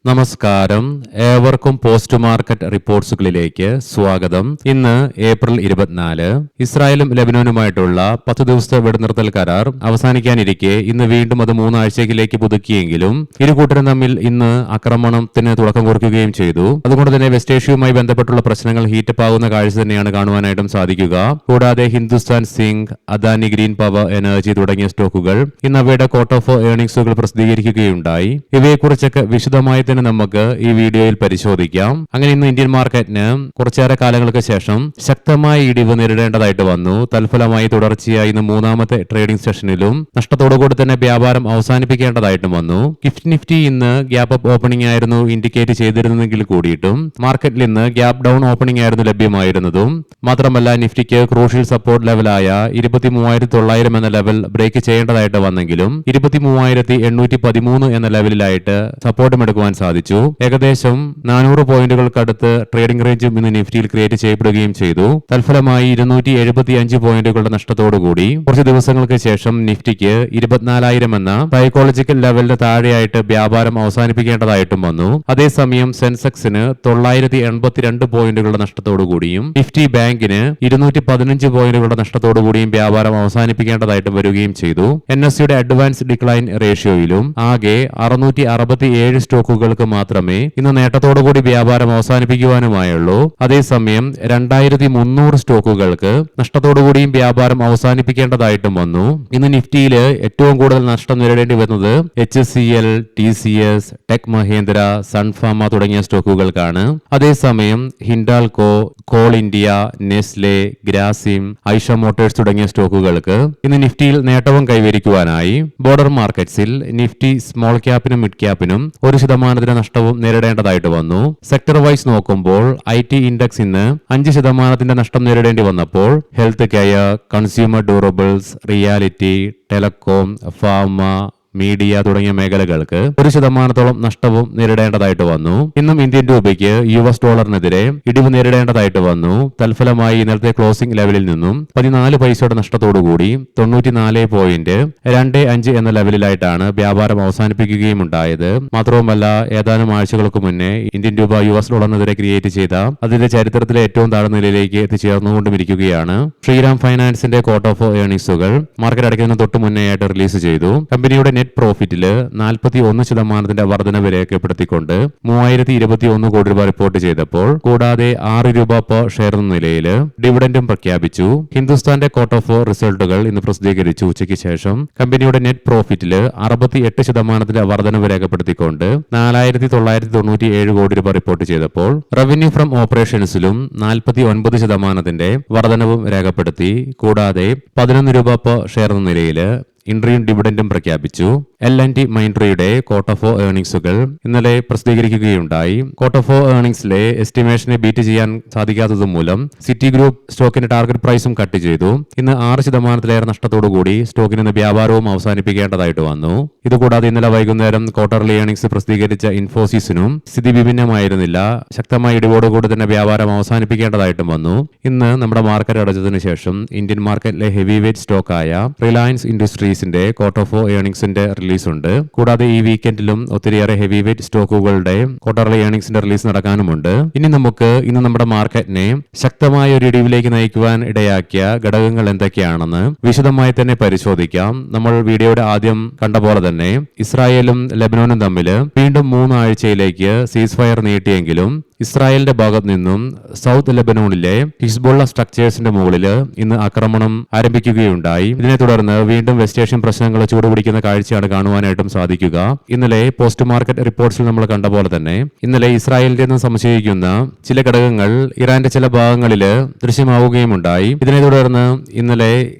നമസ്കാരം, ഏവർക്കും post market റിപ്പോർട്ട്സുകളിലേക്ക് സ്വാഗതം. ഇന്ന് ഏപ്രിൽ 24. ഇസ്രായേലും ലെബനോനുമായിട്ടുള്ള 10 ദിവസത്തെ വെടിനിർത്തൽ കരാർ അവസാനിക്കാനിരിക്കെ ഇന്ന് വീണ്ടും അത് 3 ആഴ്ചയിലേക്ക് പുതുക്കിയെങ്കിലും ഇരു കൂട്ടരും തമ്മിൽ ഇന്ന് ആക്രമണത്തിന് തുടക്കം കുറിക്കുകയും ചെയ്തു. അതുകൊണ്ട് തന്നെ വെസ്റ്റ് ഏഷ്യയുമായി ബന്ധപ്പെട്ടുള്ള പ്രശ്നങ്ങൾ ഹീറ്റപ്പ് ആകുന്ന കാഴ്ച തന്നെയാണ് കാണുവാനായിട്ടും സാധിക്കുക. കൂടാതെ Hindustan Zinc, Adani Green Power Energy തുടങ്ങിയ സ്റ്റോക്കുകൾ ഇന്ന് അവയുടെ ക്വാർട്ടർ ഓഫ് ഏർണിംഗ്സുകൾ പ്രസിദ്ധീകരിക്കുകയുണ്ടായി. ഇവയെക്കുറിച്ചൊക്കെ വിശദമായി തന്നെ നമുക്ക് ഈ വീഡിയോയിൽ പരിശോധിക്കാം. അങ്ങനെ ഇന്ന് ഇന്ത്യൻ മാർക്കറ്റിന് കുറച്ചേറെ കാലങ്ങൾക്ക് ശേഷം ശക്തമായ ഇടിവ് നേരിടേണ്ടതായിട്ട് വന്നു. തൽഫലമായി തുടർച്ചയായി ഇന്ന് 3ാമത്തെ ട്രേഡിംഗ് സെഷനിലും നഷ്ടത്തോടുകൂടി തന്നെ വ്യാപാരം അവസാനിപ്പിക്കേണ്ടതായിട്ടും വന്നു. ഗിഫ്റ്റ് നിഫ്റ്റി ഇന്ന് ഗ്യാപ്പ് അപ്പ് ഓപ്പണിംഗ് ആയിരുന്നു ഇൻഡിക്കേറ്റ് ചെയ്തിരുന്നെങ്കിൽ കൂടിയിട്ടും മാർക്കറ്റിൽ ഇന്ന് ഗ്യാപ്പ് ഡൗൺ ഓപ്പണിംഗ് ആയിരുന്നു ലഭ്യമായിരുന്നതും. മാത്രമല്ല നിഫ്റ്റിക്ക് ക്രൂഷ്യൽ സപ്പോർട്ട് ലെവലായ 23,900 എന്ന ലെവൽ ബ്രേക്ക് ചെയ്യേണ്ടതായിട്ട് വന്നെങ്കിലും 23,813 എന്ന ലെവലിലായിട്ട് സപ്പോർട്ടും എടുക്കുവാൻ സാധിച്ചു. ഏകദേശം 400 പോയിന്റുകൾക്കടുത്ത് ട്രേഡിംഗ് റേഞ്ചും ഇന്ന് നിഫ്റ്റിയിൽ ക്രിയേറ്റ് ചെയ്യപ്പെടുകയും ചെയ്തു. തൽഫലമായി 275 പോയിന്റുകളുടെ നഷ്ടത്തോടുകൂടി കുറച്ച് ദിവസങ്ങൾക്ക് ശേഷം നിഫ്റ്റിക്ക് 24,000 എന്ന സൈക്കോളജിക്കൽ ലെവലിന് താഴെയായിട്ട് വ്യാപാരം അവസാനിപ്പിക്കേണ്ടതായിട്ടും വന്നു. അതേസമയം സെൻസെക്സിന് 982 പോയിന്റുകളുടെ നഷ്ടത്തോടുകൂടിയും നിഫ്റ്റി ബാങ്കിന് 215 പോയിന്റുകളുടെ നഷ്ടത്തോടുകൂടിയും വ്യാപാരം അവസാനിപ്പിക്കേണ്ടതായിട്ട് വരികയും ചെയ്തു. NSEയുടെ അഡ്വാൻസ് ഡിക്ലൈൻ റേഷ്യോയിലും ആകെ 667 സ്റ്റോക്കുകൾക്ക് മാത്രമേ ഇന്ന് നേട്ടത്തോടുകൂടി വ്യാപാരം അവസാനിപ്പിക്കുവാനുമായുള്ളൂ. അതേസമയം 2300 സ്റ്റോക്കുകൾക്ക് നഷ്ടത്തോടുകൂടിയും വ്യാപാരം അവസാനിപ്പിക്കേണ്ടതായിട്ടും വന്നു. ഇന്ന് നിഫ്റ്റിയിൽ ഏറ്റവും കൂടുതൽ നഷ്ടം നേരിടേണ്ടി വരുന്നത് HCL, TCS, tech Mahendra, Sun Pharma തുടങ്ങിയ സ്റ്റോക്കുകൾക്കാണ്. അതേസമയം Hindalco, call India, Nestle, Grasim, Aisha Motors തുടങ്ങിയ സ്റ്റോക്കുകൾക്ക് ഇന്ന് നിഫ്റ്റിയിൽ നേട്ടവും കൈവരിക്കുവാനായി. ബോർഡർ മാർക്കറ്റ്സിൽ നിഫ്റ്റി സ്മോൾ ക്യാപ്പിനും മിഡ് ക്യാപ്പിനും 1% നഷ്ടവും നേരിടേണ്ടതായിട്ട് വന്നു. സെക്ടർ വൈസ് നോക്കുമ്പോൾ IT ഇൻഡെക്സ് ഇന്ന് 5% നഷ്ടം നേരിടേണ്ടി വന്നപ്പോൾ health care, consumer durables, reality, telecom, pharma, media തുടങ്ങിയ മേഖലകൾക്ക് 1% നഷ്ടവും നേരിടേണ്ടതായിട്ട് വന്നു. ഇന്നും ഇന്ത്യൻ രൂപയ്ക്ക് US ഡോളറിനെതിരെ ഇടിവ് നേരിടേണ്ടതായിട്ട് വന്നു. തൽഫലമായി ഇന്നലത്തെ ക്ലോസിംഗ് ലെവലിൽ നിന്നും 14 പൈസയുടെ നഷ്ടത്തോടുകൂടി 94.25 എന്ന ലെവലിലായിട്ടാണ് വ്യാപാരം അവസാനിപ്പിക്കുകയും ഉണ്ടായത്. മാത്രവുമല്ല, ഏതാനും ആഴ്ചകൾക്ക് മുന്നേ ഇന്ത്യൻ രൂപ US ഡോളറിനെതിരെ ക്രിയേറ്റ് ചെയ്ത അതിന്റെ ചരിത്രത്തിലെ ഏറ്റവും താഴ്ന്ന നിലയിലേക്ക് എത്തിച്ചേർന്നുകൊണ്ടിരിക്കുകയാണ്. ശ്രീറാം ഫൈനാൻസിന്റെ ക്വാർട്ടർ ഓഫ് ഏർണിംഗ്സുകൾ മാർക്കറ്റ് അടയ്ക്കുന്നതിന് തൊട്ട് മുന്നേ ആയിട്ട് റിലീസ് ചെയ്തു. കമ്പനിയുടെ നെറ്റ് പ്രോഫിറ്റിൽ 41% വർധനവ് രേഖപ്പെടുത്തിക്കൊണ്ട് 3021 കോടി രൂപ റിപ്പോർട്ട് ചെയ്തപ്പോൾ കൂടാതെ 6 രൂപ പെർ ഷെയർ എന്ന നിലയിൽ ഡിവിഡൻഡും പ്രഖ്യാപിച്ചു. ഹിന്ദുസ്ഥാന്റെ ക്വാർട്ടർ ഓഫ് റിസൾട്ടുകൾ ഇന്ന് പ്രസിദ്ധീകരിച്ചു. ഉച്ചയ്ക്ക് ശേഷം കമ്പനിയുടെ നെറ്റ് പ്രോഫിറ്റിൽ 68% വർധനവ് രേഖപ്പെടുത്തിക്കൊണ്ട് 4,997 കോടി രൂപ റിപ്പോർട്ട് ചെയ്തപ്പോൾ റവന്യൂ ഫ്രം ഓപ്പറേഷൻസിലും 49% വർധനവും രേഖപ്പെടുത്തി. കൂടാതെ 11 രൂപ പെർ ഷെയർ എന്ന നിലയിൽ ഇൻട്രീം ഡിവിഡൻഡും പ്രഖ്യാപിച്ചു. L&T മൈൻട്രിയുടെ ക്വാർട്ടർ ഓഫ് ഏർണിംഗ്സുകൾ ഇന്നലെ പ്രസിദ്ധീകരിക്കുകയുണ്ടായി. ക്വാർട്ടർ ഓഫ് ഏർണിംഗ്സിലെ എസ്റ്റിമേഷനെ ബീറ്റ് ചെയ്യാൻ സാധിക്കാത്തത് മൂലം സിറ്റി ഗ്രൂപ്പ് സ്റ്റോക്കിന്റെ ടാർഗറ്റ് പ്രൈസും കട്ട് ചെയ്തു. ഇന്ന് 6% നഷ്ടത്തോടുകൂടി സ്റ്റോക്കിന് വ്യാപാരവും അവസാനിപ്പിക്കേണ്ടതായിട്ട് വന്നു. ഇതുകൂടാതെ ഇന്നലെ വൈകുന്നേരം ക്വാർട്ടർലി ഏർണിംഗ്സ് പ്രസിദ്ധീകരിച്ച ഇൻഫോസിസിനും സ്ഥിതി വിഭിന്നമായിരുന്നില്ല. ശക്തമായ ഇടിവോടുകൂടി തന്നെ വ്യാപാരം അവസാനിപ്പിക്കേണ്ടതായിട്ടും വന്നു. ഇന്ന് നമ്മുടെ മാർക്കറ്റ് അടച്ചതിനു ശേഷം ഇന്ത്യൻ മാർക്കറ്റിലെ ഹെവി വെയിറ്റ് സ്റ്റോക്കായ റിലയൻസ് ഇൻഡസ്ട്രീസിന്റെ ക്വാർട്ടർ ഓഫ് ഏർണിംഗ്സിന്റെ റിലീസ് ഉണ്ട്. കൂടാതെ ഈ വീക്കെൻഡിലും ഒത്തിരിയേറെ ഹെവി വെയിറ്റ് സ്റ്റോക്കുകളുടെ ക്വാർട്ടർലി ഏർണിംഗ്സിന്റെ റിലീസ് നടക്കാനുമുണ്ട്. ഇനി നമുക്ക് ഇന്ന് നമ്മുടെ മാർക്കറ്റിനെ ശക്തമായ ഒരു ഇടിവിലേക്ക് നയിക്കുവാൻ ഇടയാക്കിയ ഘടകങ്ങൾ എന്തൊക്കെയാണെന്ന് വിശദമായി തന്നെ പരിശോധിക്കാം. നമ്മൾ വീഡിയോയുടെ ആദ്യം കണ്ട പോലെ തന്നെ ഇസ്രായേലും ലെബനോനും തമ്മിൽ വീണ്ടും 3 ആഴ്ചയിലേക്ക് സീസ് ഫയർ നീട്ടിയെങ്കിലും ഇസ്രായേലിന്റെ ഭാഗത്ത് നിന്നും സൗത്ത് ലെബനോണിലെ ഹിസ്ബുള്ള സ്ട്രക്ചേഴ്സിന്റെ മുകളിൽ ഇന്ന് ആക്രമണം ആരംഭിക്കുകയുണ്ടായി. ഇതിനെ തുടർന്ന് വീണ്ടും വെസ്റ്റ് ഏഷ്യൻ പ്രശ്നങ്ങൾ ചൂടുപിടിക്കുന്ന കാഴ്ചയാണ് കാണുവാനായിട്ടും സാധിക്കുക. ഇന്നലെ പോസ്റ്റ് മാർക്കറ്റ് റിപ്പോർട്ട്സിൽ നമ്മൾ കണ്ട പോലെ തന്നെ ഇന്നലെ ഇസ്രായേലിന്റെ നിന്ന് സംശയിക്കുന്ന ചില ഘടകങ്ങൾ ഇറാന്റെ ചില ഭാഗങ്ങളിൽ ദൃശ്യമാവുകയുമുണ്ടായി. ഇതിനെ തുടർന്ന് ഇന്നലെ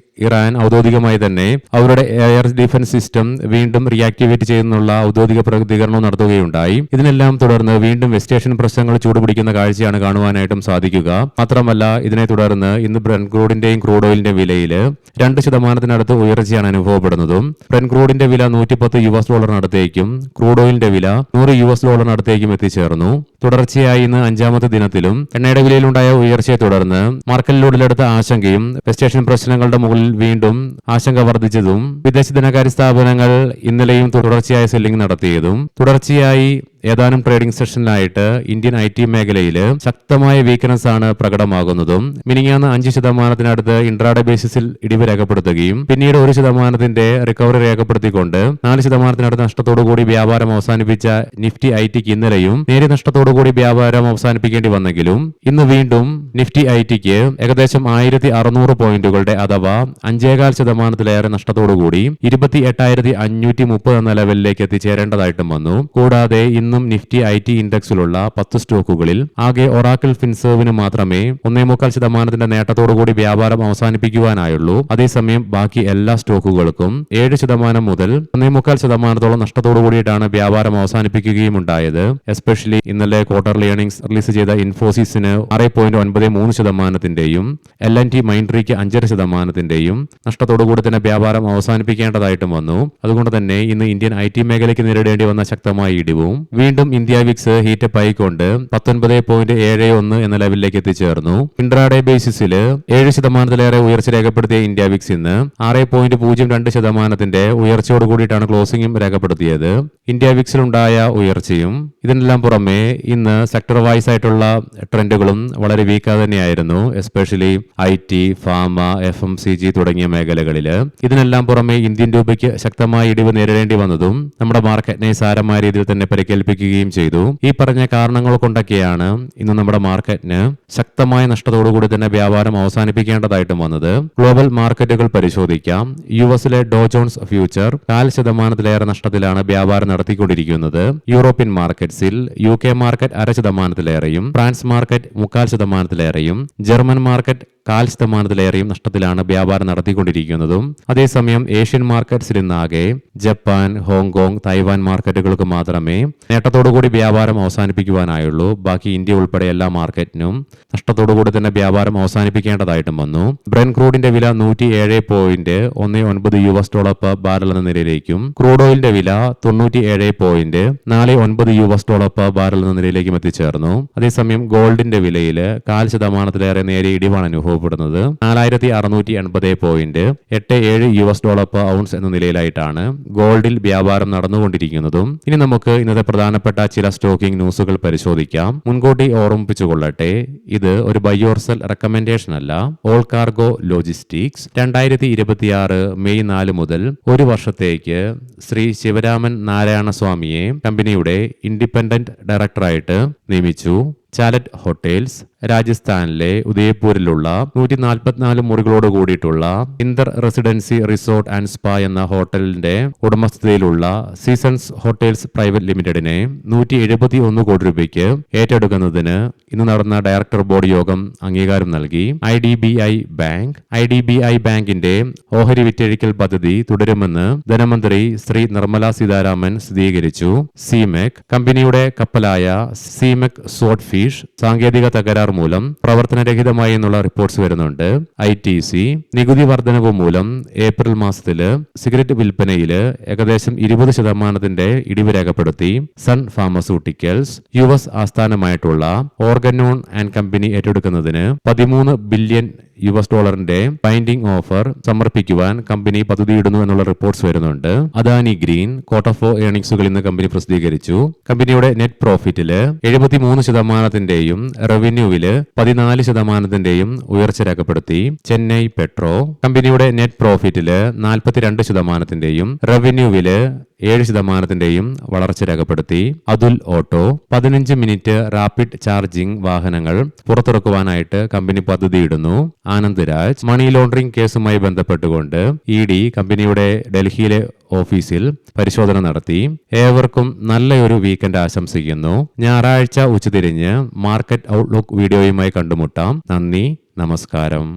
ഇറാൻ ഔദ്യോഗികമായി തന്നെ അവരുടെ എയർ ഡിഫൻസ് സിസ്റ്റം വീണ്ടും റീആക്ടിവേറ്റ് ചെയ്യുന്നുള്ള ഔദ്യോഗിക പ്രതികരണം നടത്തുകയുണ്ടായി. ഇതിനെല്ലാം തുടർന്ന് വീണ്ടും വെസ്റ്റ് ഏഷ്യൻ പ്രശ്നങ്ങൾ ചൂടുപിടിക്കുന്ന കാഴ്ചയാണ് കാണുവാനായിട്ടും സാധിക്കുക. മാത്രമല്ല, ഇതിനെ തുടർന്ന് ഇന്ന് ബ്രന്റ് ക്രൂഡിന്റെയും ക്രൂഡ് ഓയിലിന്റെ വിലയിൽ 2% ഉയർച്ചയാണ് അനുഭവപ്പെടുന്നതും. ബ്രന്റ് ക്രൂഡിന്റെ വില $110 ക്രൂഡ് ഓയിലിന്റെ വില $100 എത്തിച്ചേർന്നു. തുടർച്ചയായി ഇന്ന് 5ാമത്തെ ദിനത്തിലും എണ്ണയുടെ വിലയിലുണ്ടായ ഉയർച്ചയെ തുടർന്ന് മാർക്കറ്റിലുടലെടുത്ത ആശങ്കയും വെസ്റ്റ് ഏഷ്യൻ പ്രശ്നങ്ങളുടെ മുകളിൽ വീണ്ടും ആശങ്ക വർദ്ധിച്ചതും വിദേശ ധനകാര്യ സ്ഥാപനങ്ങൾ ഇന്നലെയും തുടർച്ചയായ സെല്ലിംഗ് നടത്തിയതും തുടർച്ചയായി ഏതാനും ട്രേഡിംഗ് സെഷനിലായിട്ട് ഇന്ത്യൻ IT മേഖലയിൽ ശക്തമായ വീക്ക്നെസ് ആണ് പ്രകടമാകുന്നതും മിനിങ്ങാന്ന് 5% ഇൻട്രാഡേ ബേസിസിൽ ഇടിവ് രേഖപ്പെടുത്തുകയും പിന്നീട് 1% റിക്കവറി രേഖപ്പെടുത്തിക്കൊണ്ട് 4% നഷ്ടത്തോടുകൂടി വ്യാപാരം അവസാനിപ്പിച്ച നിഫ്റ്റി ITക്ക് ഇന്നലെയും നേരിയ നഷ്ടത്തോടുകൂടി വ്യാപാരം അവസാനിപ്പിക്കേണ്ടി വന്നെങ്കിലും ഇന്ന് വീണ്ടും നിഫ്റ്റി ITക്ക് ഏകദേശം 1600 പോയിന്റുകളുടെ അഥവാ 5.25% നഷ്ടത്തോടുകൂടി 28,530 എന്ന ലെവലിലേക്ക് എത്തിച്ചേരേണ്ടതായിട്ടും വന്നു. കൂടാതെ ഇന്നും നിഫ്റ്റി IT ഇൻഡെക്സിലുള്ള 10 സ്റ്റോക്കുകളിൽ ആകെ ഒറാക്കിൾ ഫിൻസേർവിന് മാത്രമേ 1.25% നേട്ടത്തോടുകൂടി വ്യാപാരം അവസാനിപ്പിക്കുവാനായുള്ളൂ. അതേസമയം ബാക്കി എല്ലാ സ്റ്റോക്കുകൾക്കും 7% മുതൽ 1.25% നഷ്ടത്തോടു കൂടിയിട്ടാണ് വ്യാപാരം അവസാനിപ്പിക്കുകയും ഉണ്ടായത്. എസ്പെഷ്യലി ഇന്നലെ ക്വാർട്ടർലി ഏർണിംഗ്സ് റിലീസ് ചെയ്ത ഇൻഫോസിസിന് 6.93%, L&T മൈൻട്രിക്ക് 5% നഷ്ടത്തോടുകൂടി തന്നെ വ്യാപാരം അവസാനിപ്പിക്കേണ്ടതായിട്ടും വന്നു. അതുകൊണ്ട് തന്നെ ഇന്ന് ഇന്ത്യൻ IT മേഖലയ്ക്ക് നേരിടേണ്ടി വന്ന ശക്തമായ ഇടിവും വീണ്ടും ഇന്ത്യ വിക്സ് ഹീറ്റപ്പ് ആയിക്കൊണ്ട് 19.71 എന്ന ലെവലിലേക്ക് എത്തിച്ചേർന്നു. ഇൻട്രാഡേ ബേസിസിൽ 7%-ലേറെ ഉയർച്ച രേഖപ്പെടുത്തിയ ഇന്ത്യ വിക്സ് ഇന്ന് 6.02% ഉയർച്ചയോട് കൂടിയിട്ടാണ് ക്ലോസിംഗും രേഖപ്പെടുത്തിയത്. ഇന്ത്യ വിക്സിലുണ്ടായ ഉയർച്ചയും ഇതിനെല്ലാം പുറമെ ഇന്ന് സെക്ടർ വൈസ് ആയിട്ടുള്ള ട്രെൻഡുകളും വളരെ വീക്കാ തന്നെയായിരുന്നു. എസ്പെഷ്യലി IT, ഫാർമ, FMCG തുടങ്ങിയ മേഖലകളിൽ. ഇതിനെല്ലാം പുറമെ ഇന്ത്യൻ രൂപയ്ക്ക് ശക്തമായ ഇടിവ് നേരിടേണ്ടി വന്നതും നമ്മുടെ മാർക്കറ്റിനെ സാരമായ രീതിയിൽ തന്നെ പരിക്കേൽപ്പിക്കുകയും ചെയ്തു. ഈ പറഞ്ഞ കാരണങ്ങൾ കൊണ്ടൊക്കെയാണ് ഇന്ന് നമ്മുടെ മാർക്കറ്റിന് ശക്തമായ നഷ്ടത്തോടുകൂടി തന്നെ വ്യാപാരം അവസാനിപ്പിക്കേണ്ടതായിട്ടും വന്നത്. ഗ്ലോബൽ മാർക്കറ്റുകൾ പരിശോധിക്കാം. US-ലെ ഡോ ജോൺസ് ഫ്യൂച്ചർ 4%-ലേറെ നഷ്ടത്തിലാണ് വ്യാപാരം നടത്തിക്കൊണ്ടിരിക്കുന്നത്. യൂറോപ്യൻ മാർക്കറ്റ്സിൽ UK മാർക്കറ്റ് 0.5%-ലേറെയും ഫ്രാൻസ് മാർക്കറ്റ് 0.25%-ലേറെയും ജർമ്മൻ മാർക്കറ്റ് 0.25%-ലേറെയും നഷ്ടത്തിലാണ് വ്യാപാരം നടത്തിക്കൊണ്ടിരിക്കുന്നതും. അതേസമയം ഏഷ്യൻ മാർക്കറ്റ്സിൽ ഇന്നാകെ ജപ്പാൻ, ഹോങ്കോങ്, തായ്വാൻ മാർക്കറ്റുകൾക്ക് മാത്രമേ നേട്ടത്തോടുകൂടി വ്യാപാരം അവസാനിപ്പിക്കുവാനായുള്ളൂ. ബാക്കി ഇന്ത്യ ഉൾപ്പെടെ എല്ലാ മാർക്കറ്റിനും നഷ്ടത്തോടുകൂടി തന്നെ വ്യാപാരം അവസാനിപ്പിക്കേണ്ടതായിട്ടും വന്നു. ബ്രെൻ ക്രൂഡിന്റെ വില $107.19 per ബാരൽ എന്ന നിലയിലേക്കും ക്രൂഡ് ഓയിലിന്റെ വില $97.49 per ബാരൽ എന്ന നിലയിലേക്കും എത്തിച്ചേർന്നു. അതേസമയം ഗോൾഡിന്റെ വിലയിൽ 0.5%-ലേറെ നേരിയ ഇടിവാണ് അനുഭവപ്പെടുന്നത്. $4,680.87 per ഔൺസ് എന്ന നിലയിലായിട്ടാണ് ഗോൾഡിൽ വ്യാപാരം നടന്നുകൊണ്ടിരിക്കുന്നതും. ഇനി നമുക്ക് ഇന്നത്തെ പ്രധാനപ്പെട്ട ചില സ്റ്റോക്കിംഗ് ന്യൂസുകൾ പരിശോധിക്കാം. മുൻകൂട്ടി ഓർമ്മിപ്പിച്ചുകൊള്ളട്ടെ, ഇത് ഒരു ബൈ ഓർ സെൽ റെക്കമെൻഡേഷൻ അല്ല. ഓൾ കാർഗോ ലോജിസ്റ്റിക്സ് 2026 മെയ് 4 മുതൽ ഒരു വർഷത്തേക്ക് ശ്രീ ശിവരാമൻ നാരായണ സ്വാമിയെ കമ്പനിയുടെ ഇൻഡിപെൻഡന്റ് ഡയറക്ടറായിട്ട് നിയമിച്ചു. ചാലറ്റ് ഹോട്ടൽസ് രാജസ്ഥാനിലെ ഉദയപൂരിലുള്ള 144 മുറികളോട് കൂടിയിട്ടുള്ള Inder residency resort and spa എന്ന ഹോട്ടലിന്റെ ഉടമസ്ഥതയിലുള്ള സീസൺസ് ഹോട്ടൽസ് പ്രൈവറ്റ് ലിമിറ്റഡിനെ 171 കോടി രൂപയ്ക്ക് ഏറ്റെടുക്കുന്നതിന് ഇന്ന് നടന്ന ഡയറക്ടർ ബോർഡ് യോഗം അംഗീകാരം നൽകി. IDBI ബാങ്കിന്റെ ഓഹരി വിറ്റഴിക്കൽ പദ്ധതി തുടരുമെന്ന് ധനമന്ത്രി ശ്രീ നിർമ്മല സീതാരാമൻ സ്ഥിരീകരിച്ചു. സീമെക് കമ്പനിയുടെ കപ്പലായ സീമെക് സ്വോർഡ് ഫിഷ് സാങ്കേതിക തകരാർ മൂലം പ്രവർത്തനരഹിതമായി എന്നുള്ള റിപ്പോർട്ട്സ് വരുന്നുണ്ട്. ITC നികുതി വർധനവ് മൂലം ഏപ്രിൽ മാസത്തില് സിഗരറ്റ് വിൽപ്പനയിൽ ഏകദേശം 20% ഇടിവ് രേഖപ്പെടുത്തി. സൺ ഫാർമസ്യൂട്ടിക്കൽസ് US ആസ്ഥാനമായിട്ടുള്ള ഓർഗനോൺ ആൻഡ് കമ്പനി ഏറ്റെടുക്കുന്നതിന് $13 ബില്യൺ ബൈൻഡിംഗ് ഓഫർ സമർപ്പിക്കുവാൻ കമ്പനി പദ്ധതിയിടുന്നു എന്നുള്ള റിപ്പോർട്ട്സ് വരുന്നുണ്ട്. അദാനി ഗ്രീൻ ക്വാർട്ടർ 4 ഏർണിംഗ്സുകൾ ഇന്ന് കമ്പനി പ്രസിദ്ധീകരിച്ചു. കമ്പനിയുടെ നെറ്റ് പ്രോഫിറ്റില് 73%-യും റവന്യൂവില് 14%-യും ഉയർച്ച രേഖപ്പെടുത്തി. ചെന്നൈ പെട്രോ കമ്പനിയുടെ നെറ്റ് പ്രോഫിറ്റില് 42%-യും റവന്യൂവില് 7%-യും വളർച്ച രേഖപ്പെടുത്തി. Atul Auto 15 minute rapid charging വാഹനങ്ങൾ പുറത്തിറക്കുവാനായിട്ട് കമ്പനി പദ്ധതിയിടുന്നു. ആനന്ദ് രാജ് മണി ലോണ്ടറിംഗ് കേസുമായി ബന്ധപ്പെട്ടുകൊണ്ട് ED കമ്പനിയുടെ ഡൽഹിയിലെ ഓഫീസിൽ പരിശോധന നടത്തി. ഏവർക്കും നല്ലൊരു വീക്കെൻഡ് ആശംസിക്കുന്നു. ഞായറാഴ്ച ഉച്ചതിരിഞ്ഞ് മാർക്കറ്റ് ഔട്ട്ലുക്ക് വീഡിയോയുമായി കണ്ടുമുട്ടാം. നന്ദി, നമസ്കാരം.